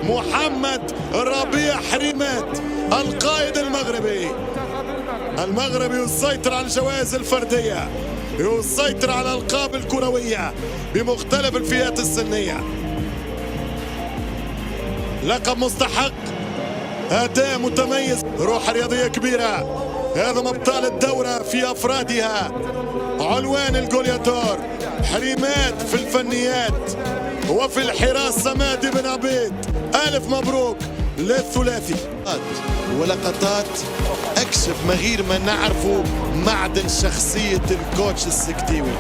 محمد ربيع حريمات القائد المغربي يسيطر على الجوائز الفردية، يسيطر على الألقاب الكروية بمختلف الفئات السنية. لقب مستحق، أداء متميز، روح رياضية كبيرة. هذا أبطال الدورة في أفرادها، علوان الجولياتور، حريمات في الفنيات وفي الحراسة مهدي بن عبيد. ألف مبروك للثلاثي. ولقطات أكشف مغير ما نعرفه معدن شخصية الكوتش السكتيوي.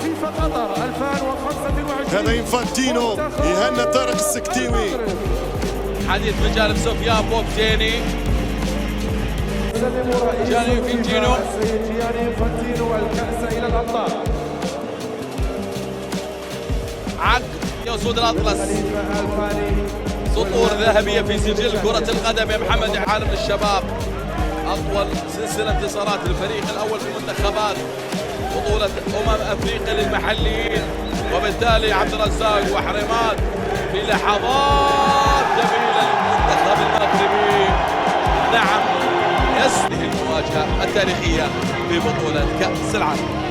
فيفا قطر 2025 هذا إنفانتينو يهنى طارق السكتيوي. حديث من جانب سفيان بوكتيني، جاني إنفانتينو، جاني إنفانتينو الكأس إلى الأبطال. عقد يسود الأطلس، سطور ذهبية في سجل كرة القدم يا محمد يا عالم الشباب. أطول سلسلة انتصارات للفريق الأول في المنتخبات بطولة أفريقيا للمحليين، وبالتالي عبد الرزاق وحريمات في لحظات جميلة للمنتخب المغربي. نعم، يسهل المواجهة التاريخية في بطولة كأس العالم.